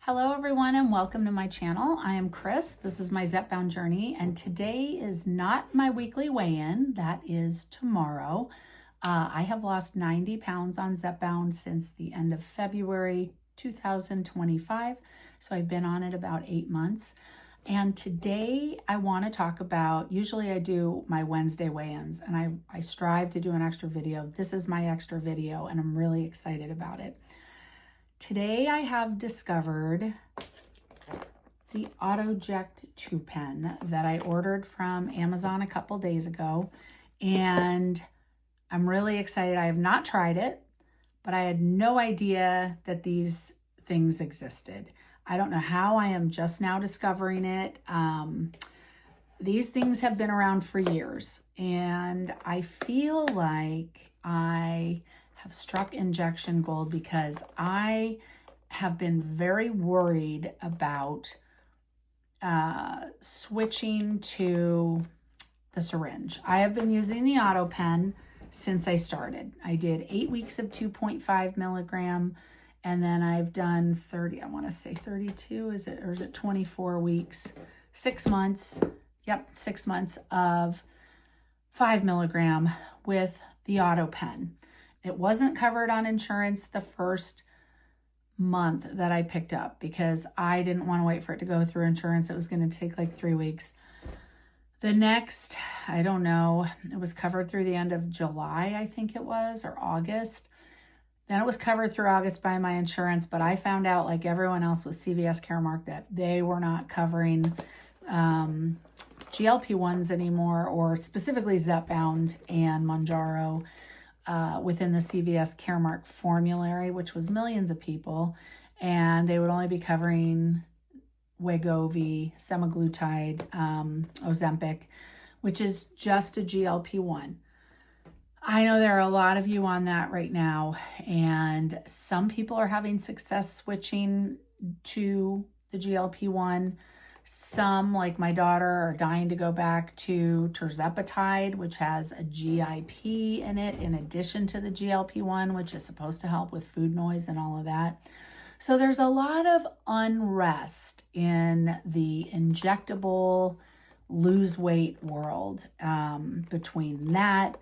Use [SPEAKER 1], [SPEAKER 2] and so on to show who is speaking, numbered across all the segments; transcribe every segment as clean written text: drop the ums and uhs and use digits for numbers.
[SPEAKER 1] Hello everyone and welcome to my channel. I am Chris. This is my Zepbound journey and today is not my weekly weigh-in. That is tomorrow. I have lost 90 pounds on Zepbound since the end of February 2025. So I've been on it about 8 months. And today I want to talk about, usually I do my Wednesday weigh-ins and I strive to do an extra video. This is my extra video and I'm really excited about it. Today I have discovered the Autopen that I ordered from Amazon a couple days ago, and I'm really excited. I have not tried it, but I had no idea that these things existed. I don't know how I am just now discovering it. These things have been around for years, and I feel like I have struck injection gold because I have been very worried about switching to the syringe. I have been using the Autopen since I started. I did 8 weeks of 2.5 milligram, and then I've done 30, I want to say 32, is it 24 weeks, 6 months. Yep, 6 months of 5 milligram with the Autopen. It wasn't covered on insurance the first month that I picked up because I didn't want to wait for it to go through insurance. It was going to take like 3 weeks. The next, I don't know, it was covered through the end of July, I think it was, or August. Then it was covered through August by my insurance, but I found out, like everyone else with CVS Caremark, that they were not covering GLP-1s anymore, or specifically Zepbound and Mounjaro within the CVS Caremark formulary, which was millions of people, and they would only be covering Wegovy, semaglutide, Ozempic, which is just a GLP-1. I know there are a lot of you on that right now, and some people are having success switching to the GLP-1. Some, like my daughter, are dying to go back to tirzepatide, which has a GIP in it, in addition to the GLP-1, which is supposed to help with food noise and all of that. So there's a lot of unrest in the injectable lose weight world between that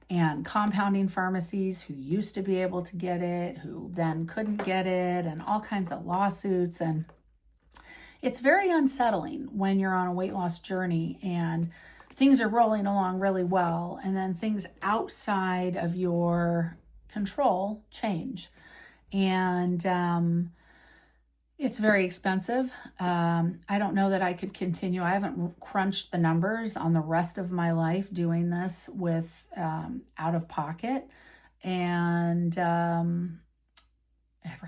[SPEAKER 1] and compounding pharmacies who used to be able to get it, who then couldn't get it, and all kinds of lawsuits. And it's very unsettling when you're on a weight loss journey and things are rolling along really well, and then things outside of your control change. And it's very expensive. I don't know that I could continue. I haven't crunched the numbers on the rest of my life doing this with out of pocket, and I'd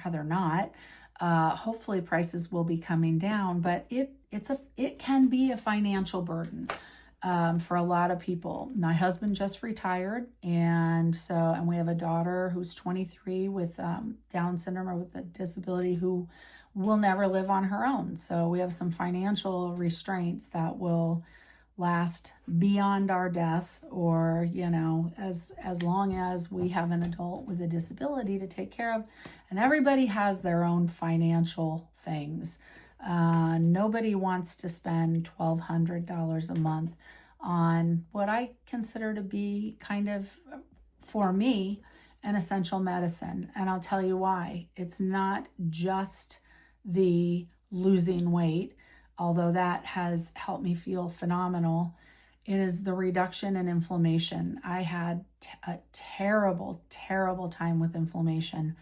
[SPEAKER 1] rather not. Hopefully prices will be coming down, but it can be a financial burden for a lot of people. My husband just retired, and we have a daughter who's 23 with Down syndrome, or with a disability, who will never live on her own. So we have some financial restraints that will last beyond our death, or, you know, as long as we have an adult with a disability to take care of. And everybody has their own financial things. Nobody wants to spend $1,200 a month on what I consider to be kind of, for me, an essential medicine. And I'll tell you why. It's not just the losing weight, although that has helped me feel phenomenal. It is the reduction in inflammation. I had a terrible, terrible time with inflammation.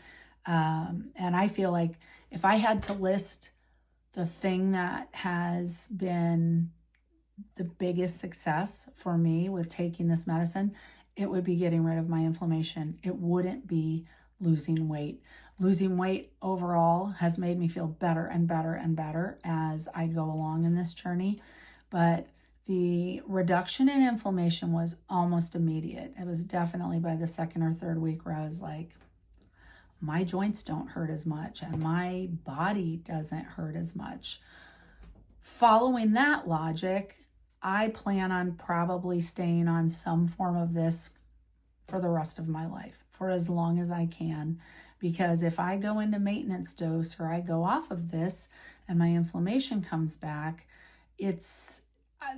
[SPEAKER 1] And I feel like if I had to list the thing that has been the biggest success for me with taking this medicine, it would be getting rid of my inflammation. It wouldn't be losing weight. Losing weight overall has made me feel better and better and better as I go along in this journey. But the reduction in inflammation was almost immediate. It was definitely by the second or third week where I was like, my joints don't hurt as much and my body doesn't hurt as much. Following that logic, I plan on probably staying on some form of this for the rest of my life, for as long as I can, because if I go into maintenance dose or I go off of this and my inflammation comes back,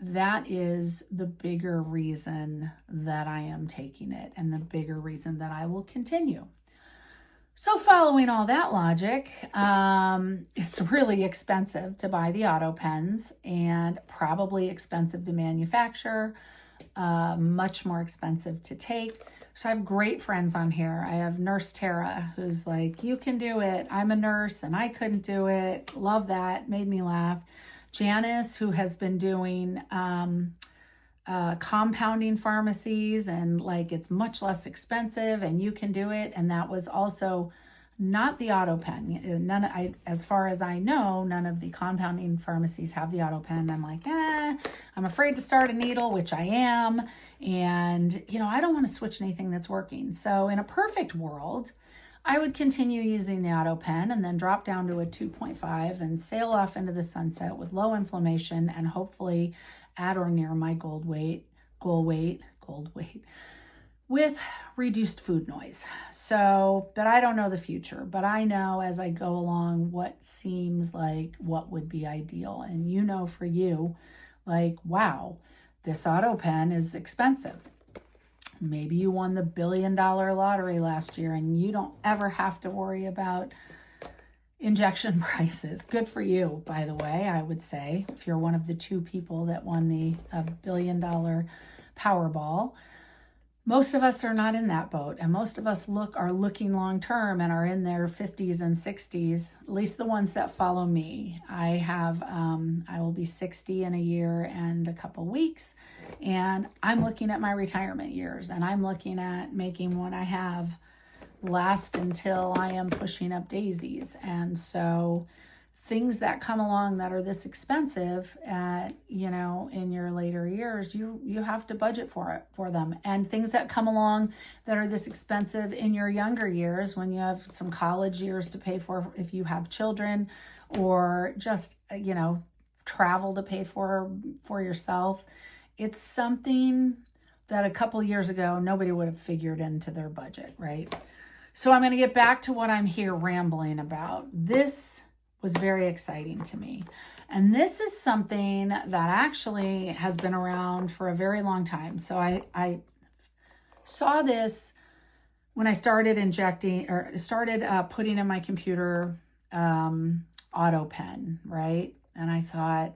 [SPEAKER 1] that is the bigger reason that I am taking it and the bigger reason that I will continue. So following all that logic, it's really expensive to buy the Autopens and probably expensive to manufacture, much more expensive to take. So I have great friends on here. I have Nurse Tara, who's like, you can do it. I'm a nurse and I couldn't do it. Love that. Made me laugh. Janice, who has been doing compounding pharmacies, and like it's much less expensive and you can do it. And that was also not the Autopen. As far as I know, none of the compounding pharmacies have the Autopen. I'm like, I'm afraid to start a needle, which I am. And, I don't want to switch anything that's working. So in a perfect world, I would continue using the Autopen and then drop down to a 2.5 and sail off into the sunset with low inflammation and hopefully at or near my goal weight, with reduced food noise. So, but I don't know the future, but I know as I go along what seems like what would be ideal. And for you, like, wow, this Autopen is expensive. Maybe you won the $1 billion lottery last year and you don't ever have to worry about injection prices. Good for you, by the way, I would say, if you're one of the 2 people that won the $1 billion Powerball. Most of us are not in that boat, and most of us are looking long term and are in their 50s and 60s, at least the ones that follow me. I will be 60 in a year and a couple weeks, and I'm looking at my retirement years, and I'm looking at making what I have last until I am pushing up daisies. And so things that come along that are this expensive in your later years, you have to budget for them. And things that come along that are this expensive in your younger years, when you have some college years to pay for if you have children, or just travel to pay for yourself, it's something that a couple years ago nobody would have figured into their budget, right? So I'm going to get back to what I'm here rambling about. This was very exciting to me. And this is something that actually has been around for a very long time. So I saw this when I started putting in my computer Autopen, right? And I thought,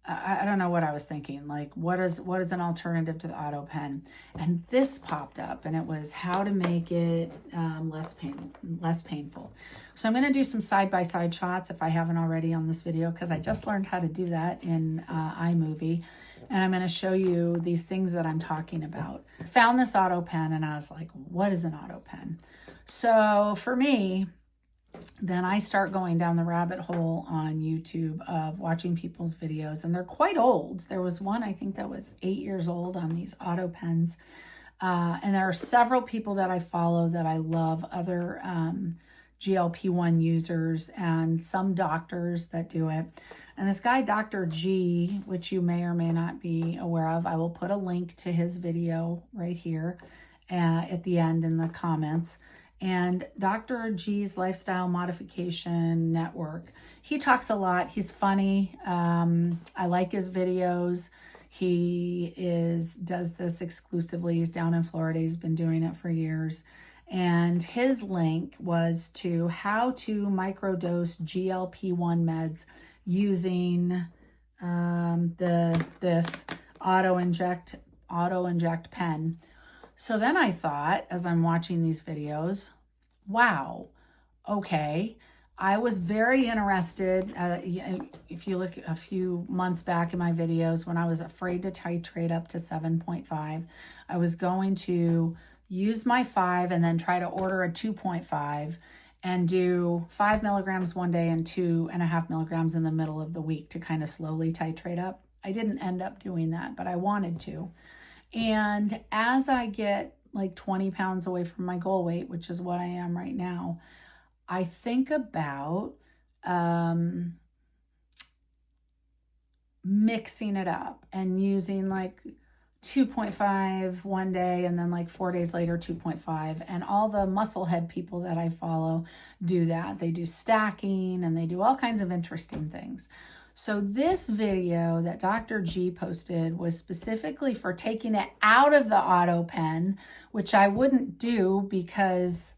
[SPEAKER 1] I don't know what I was thinking. Like, what is an alternative to the Autopen? And this popped up, and it was how to make it less painful. So I'm going to do some side-by-side shots if I haven't already on this video, because I just learned how to do that in iMovie. And I'm going to show you these things that I'm talking about. I found this Autopen, and I was like, what is an Autopen? So for me, then I start going down the rabbit hole on YouTube of watching people's videos, and they're quite old. There was one, I think, that was 8 years old on these Autopens. And there are several people that I follow that I love, other GLP-1 users and some doctors that do it. And this guy, Dr. G, which you may or may not be aware of, I will put a link to his video right here at the end in the comments. And Dr. G's Lifestyle Modification Network. He talks a lot. He's funny. I like his videos. He does this exclusively. He's down in Florida. He's been doing it for years. And his link was to how to microdose GLP-1 meds using this auto inject pen. So then I thought, as I'm watching these videos, wow, okay. I was very interested. If you look a few months back in my videos, when I was afraid to titrate up to 7.5, I was going to use my 5 and then try to order a 2.5 and do 5 milligrams one day and 2.5 milligrams in the middle of the week to kind of slowly titrate up. I didn't end up doing that, but I wanted to. And as I get like 20 pounds away from my goal weight, which is what I am right now, I think about mixing it up and using like 2.5 one day, and then like 4 days later 2.5. And all the muscle head people that I follow do that. They do stacking and they do all kinds of interesting things. So this video that Dr. G posted was specifically for taking it out of the Autopen, which I wouldn't do because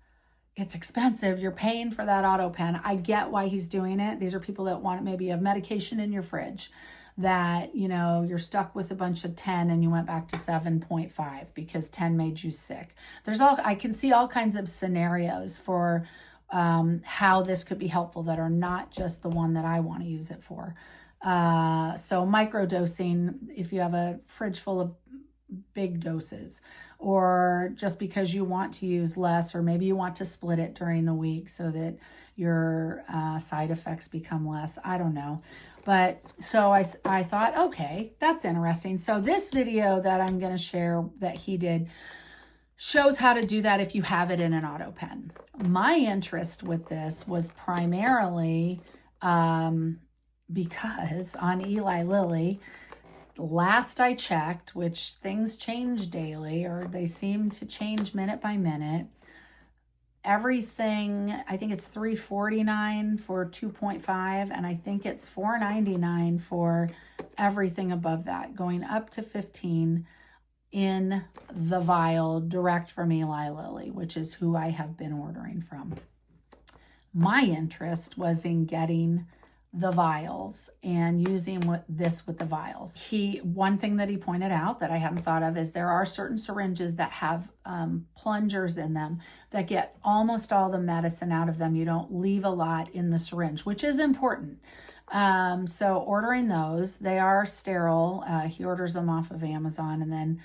[SPEAKER 1] it's expensive. You're paying for that Autopen. I get why he's doing it. These are people that want, maybe you have medication in your fridge that, you know, you're stuck with a bunch of 10 and you went back to 7.5 because 10 made you sick. I can see all kinds of scenarios for how this could be helpful that are not just the one that I want to use it for. So microdosing, if you have a fridge full of big doses, or just because you want to use less, or maybe you want to split it during the week so that your side effects become less. I don't know. But so I thought, okay, that's interesting. So this video that I'm going to share that he did shows how to do that if you have it in an Autopen. My interest with this was primarily because on Eli Lilly, last I checked, which things change daily, or they seem to change minute by minute, everything, I think it's $349 for 2.5, and I think it's $499 for everything above that, going up to $15 in the vial direct from Eli Lilly, which is who I have been ordering from. My interest was in getting the vials and using this with the vials. One thing that he pointed out that I hadn't thought of is there are certain syringes that have plungers in them that get almost all the medicine out of them. You don't leave a lot in the syringe, which is important. So ordering those, they are sterile. He orders them off of Amazon, and then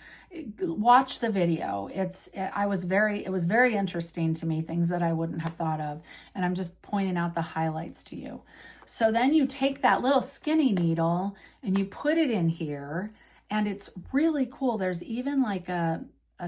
[SPEAKER 1] watch the video. It was very interesting to me, things that I wouldn't have thought of. And I'm just pointing out the highlights to you. So then you take that little skinny needle and you put it in here, and it's really cool. There's even like a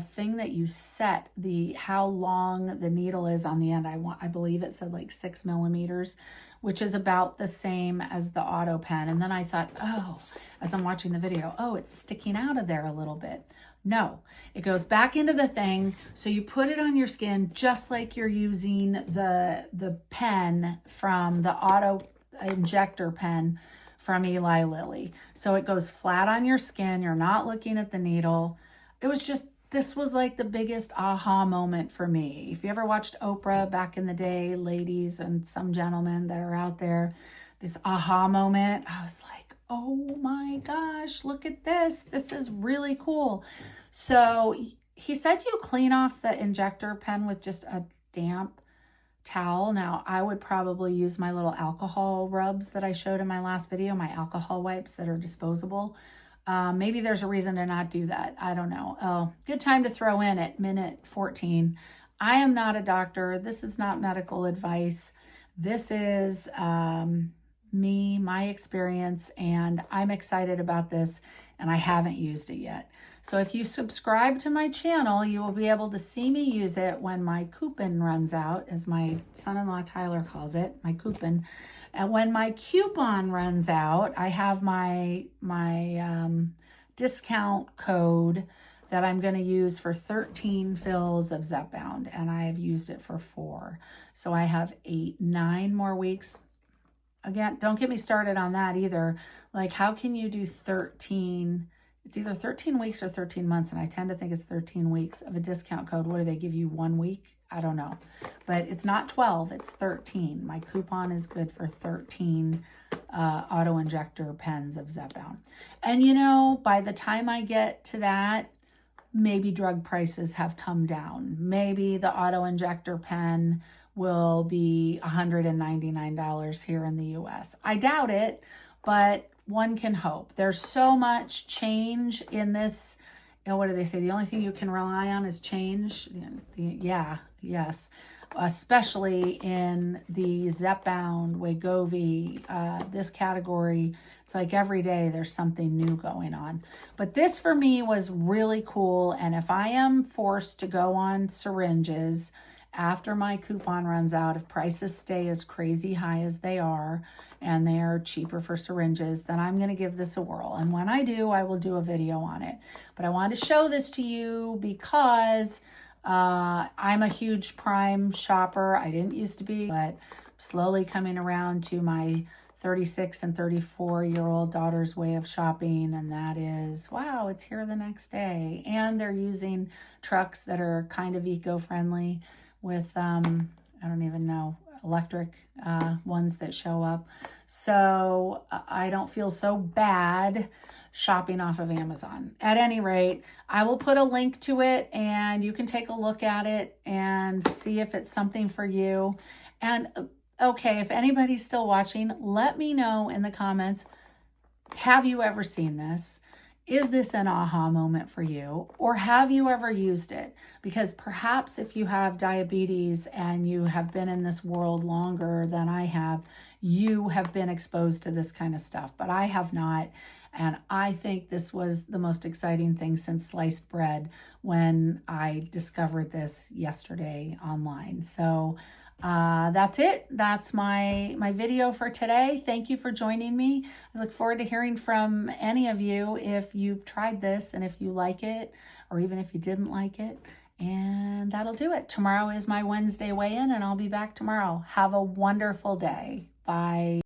[SPEAKER 1] thing that you set how long the needle is on the end. I believe it said like 6 millimeters, which is about the same as the Autopen. And then I thought, oh, as I'm watching the video, oh, it's sticking out of there a little bit. No, it goes back into the thing. So you put it on your skin just like you're using the pen from the auto injector pen from Eli Lilly. So it goes flat on your skin. You're not looking at the needle. This was like the biggest aha moment for me. If you ever watched Oprah back in the day, ladies and some gentlemen that are out there, this aha moment, I was like, oh my gosh, look at this. This is really cool. So he said you clean off the injector pen with just a damp towel. Now, I would probably use my little alcohol rubs that I showed in my last video, my alcohol wipes that are disposable. Maybe there's a reason to not do that. I don't know. Oh, good time to throw in at minute 14. I am not a doctor. This is not medical advice. This is me, my experience, and I'm excited about this, and I haven't used it yet. So if you subscribe to my channel, you will be able to see me use it when my coupon runs out, as my son-in-law Tyler calls it, my coupon. And when my coupon runs out, I have my discount code that I'm going to use for 13 fills of Zepbound, and I have used it for 4. So I have 9 more weeks. Again, don't get me started on that either. Like, how can you do 13? It's either 13 weeks or 13 months, and I tend to think it's 13 weeks of a discount code. What do they give you, 1 week? I don't know. But it's not 12, it's 13. My coupon is good for 13 auto-injector pens of Zepbound. And, you know, by the time I get to that, maybe drug prices have come down. Maybe the auto-injector pen will be $199 here in the US. I doubt it, but one can hope. There's so much change in this. You know, what do they say? The only thing you can rely on is change. Yes. Especially in the Zepbound, Wegovy, this category. It's like every day there's something new going on. But this for me was really cool. And if I am forced to go on syringes after my coupon runs out, if prices stay as crazy high as they are and they are cheaper for syringes, then I'm going to give this a whirl. And when I do, I will do a video on it. But I wanted to show this to you because I'm a huge Prime shopper. I didn't used to be, but slowly coming around to my 36 and 34-year-old daughter's way of shopping, and that is, wow, it's here the next day. And they're using trucks that are kind of eco-friendly with, I don't even know, electric ones that show up. So I don't feel so bad shopping off of Amazon. At any rate, I will put a link to it and you can take a look at it and see if it's something for you. And okay, if anybody's still watching, let me know in the comments, have you ever seen this? Is this an aha moment for you? Or have you ever used it? Because perhaps if you have diabetes and you have been in this world longer than I have, you have been exposed to this kind of stuff, but I have not. And I think this was the most exciting thing since sliced bread when I discovered this yesterday online. So that's it. That's my video for today. Thank you for joining me. I look forward to hearing from any of you if you've tried this and if you like it, or even if you didn't like it. And that'll do it. Tomorrow is my Wednesday weigh-in and I'll be back tomorrow. Have a wonderful day. Bye.